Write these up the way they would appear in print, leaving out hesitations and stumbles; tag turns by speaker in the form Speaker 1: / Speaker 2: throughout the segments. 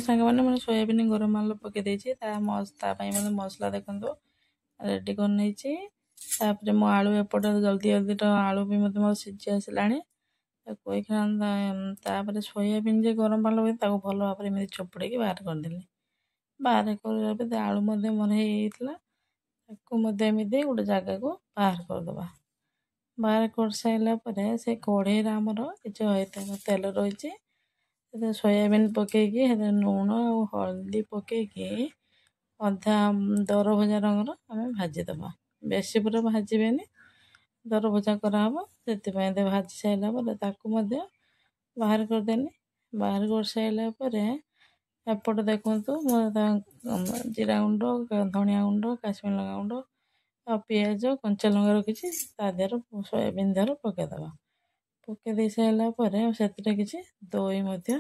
Speaker 1: ସାଙ୍ଗମାନେ ମାନେ ସୋୟାବିନ୍ ଗରମ ମସଲା ପକେଇ ଦେଇଛି ତା ପାଇଁ ମାନେ ମସଲା ଦେଖନ୍ତୁ ରେଡ଼ି କରି ନେଇଛି। ତାପରେ ମୋ ଆଳୁ ଏପଟେ ଜଲ୍ଦି ତ ଆଳୁ ବି ମୋତେ ମୋର ସିଝି ଆସିଲାଣି। ତାକୁ ଏଇଖିଣା ତାପରେ ସୋୟାବିନ୍ ଯେ ଗରମ ପାଣି ଲଗେଇ ତାକୁ ଭଲ ଭାବରେ ଏମିତି ଚୋପୁଡ଼େଇକି ବାହାର କରିଦେଲି। ବାହାର କରିବା ପରେ ଆଳୁ ମଧ୍ୟ ମୋର ହେଇଯାଇଥିଲା। ତାକୁ ମଧ୍ୟ ଏମିତି ଗୋଟେ ଜାଗାକୁ ବାହାର କରିଦେବା। ବାହାର କରିସାରିଲା ପରେ ସେ କଢ଼େଇରେ ଆମର କିଛି ହେଇଥିବା ତେଲ ରହିଛି। ସେଥିରେ ସୋୟାବିନ୍ ପକେଇକି ସେଥିରେ ଲୁଣ ଆଉ ହଳଦୀ ପକେଇକି ଅଧା ଦରଭଜା ରଙ୍ଗର ଆମେ ଭାଜିଦେବା। ବେଶୀ ପୁରା ଭାଜିବେନି, ଦରଭଜା କରାହେବ। ସେଥିପାଇଁ ଭାଜି ସାରିଲା ପରେ ତାକୁ ମଧ୍ୟ ବାହାର କରିଦେଲି। ବାହାର କରିସାରିଲା ପରେ ଏପଟେ ଦେଖନ୍ତୁ ମୁଁ ଜିରା ଗୁଣ୍ଡ, ଧନିଆ ଗୁଣ୍ଡ, କାଶ୍ମୀର ଲଙ୍କା ଗୁଣ୍ଡ ଆଉ ପିଆଜ କଞ୍ଚା ଲଙ୍କା ରଖିଛି ତା ଦେହରେ ସୋୟାବିନ୍ ଦେହରେ ପକେଇଦେବା। ପକେଇ ଦେଇ ସାରିଲା ପରେ ସେଥିରେ କିଛି ଦହି ମଧ୍ୟ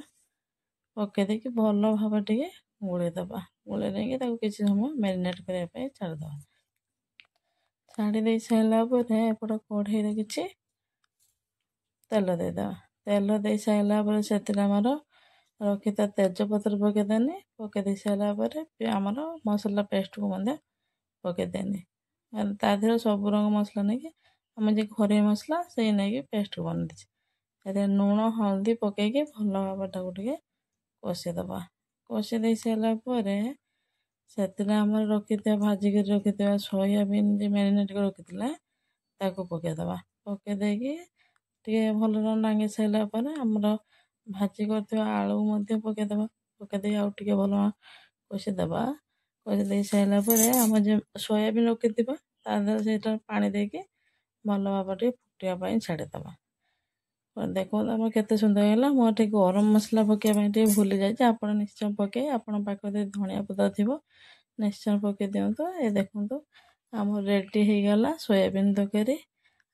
Speaker 1: ପକେଇ ଦେଇକି ଭଲ ଭାବରେ ଟିକେ ଗୋଳେଇ ଦେବା। ଗୋଳେଇ ଦେଇକି ତାକୁ କିଛି ସମୟ ମ୍ୟାରିନେଟ୍ କରିବା ପାଇଁ ଛାଡ଼ିଦେବା। ଛାଡ଼ି ଦେଇ ସାରିଲା ପରେ ଏପଟ କଢ଼େଇରେ କିଛି ତେଲ ଦେଇଦେବା। ତେଲ ଦେଇ ସାରିଲା ପରେ ସେଥିରେ ଆମର ରଖିଥିବା ତେଜପତ୍ର ପକେଇଦେନି। ପକେଇ ଦେଇ ସାରିଲା ପରେ ଆମର ମସଲା ପେଷ୍ଟକୁ ମଧ୍ୟ ପକେଇଦେନି। ତା ଦେହରେ ସବୁ ରଙ୍ଗ ମସଲା ନେଇକି ଆମେ ଯେ ଘରୋଇ ମସଲା ସେଇ ନେଇକି ପେଷ୍ଟ ବନେଇଛି। ସେଥିରେ ଲୁଣ ହଳଦୀ ପକେଇକି ଭଲ ଭାବରେ ତାକୁ ଟିକେ କଷିଦେବା। କଷି ଦେଇ ସାରିଲା ପରେ ସେଥିରେ ଆମର ଭାଜିକି ରଖିଥିବା ସୋୟାବିନ୍ ଯେ ମ୍ୟାରିନେଟ୍ କରି ରଖିଥିଲା ତାକୁ ପକେଇଦେବା। ପକେଇ ଦେଇକି ଟିକେ ଭଲ ରାଙ୍ଗି ସାରିଲା ପରେ ଆମର ଭାଜି କରିଥିବା ଆଳୁ ମଧ୍ୟ ପକେଇଦେବା। ପକେଇ ଦେଇକି ଆଉ ଟିକେ ଭଲ କଷିଦେବା। କଷି ଦେଇ ସାରିଲା ପରେ ଆମର ଯେ ସୋୟାବିନ୍ ରଖିଥିବା ତା ଦେହରେ ସେଇଟା ପାଣି ଦେଇକି ଭଲ ଭାବରେ ଟିକେ ଫୁଟିବା ପାଇଁ ଛାଡ଼ିଦେବା। ଦେଖନ୍ତୁ ଆମର କେତେ ସୁନ୍ଦର ହେଇଗଲା। ମୁଁ ଟିକେ ଗରମ ମସଲା ପକେଇବା ପାଇଁ ଟିକେ ଭୁଲି ଯାଇଛି। ଆପଣ ନିଶ୍ଚୟ ପକେଇ, ଆପଣଙ୍କ ପାଖରେ ଯଦି ଧଣିଆ ପତ୍ର ଥିବ ନିଶ୍ଚୟ ପକେଇ ଦିଅନ୍ତୁ। ଏ ଦେଖନ୍ତୁ ଆମର ରେଡ଼ି ହେଇଗଲା ସୋୟାବିନ୍ ତରକାରୀ।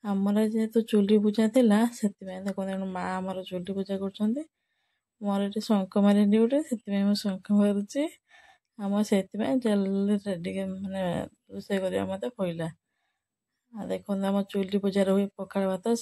Speaker 1: ଆମର ଯେହେତୁ ଚୁଲି ପୂଜା ଥିଲା ସେଥିପାଇଁ ଦେଖନ୍ତୁ ମା ଆମର ଚୁଲି ପୂଜା କରୁଛନ୍ତି। ମୋର ଏଠି ଶଙ୍ଖ ମାରି ଡ୍ୟୁଟି, ସେଥିପାଇଁ ମୁଁ ଶଙ୍ଖ ମାରୁଛି। ଆମର ସେଥିପାଇଁ ଜଲ୍ଦି ରେଡ଼ି ମାନେ ରୋଷେଇ କରିବା ମୋତେ ପଡ଼ିଲା। ଦେଖନ୍ତୁ ଆମ ଚୁଲି ପୂଜାରେ ହୁଏ ପଖାଳ ଭାତ।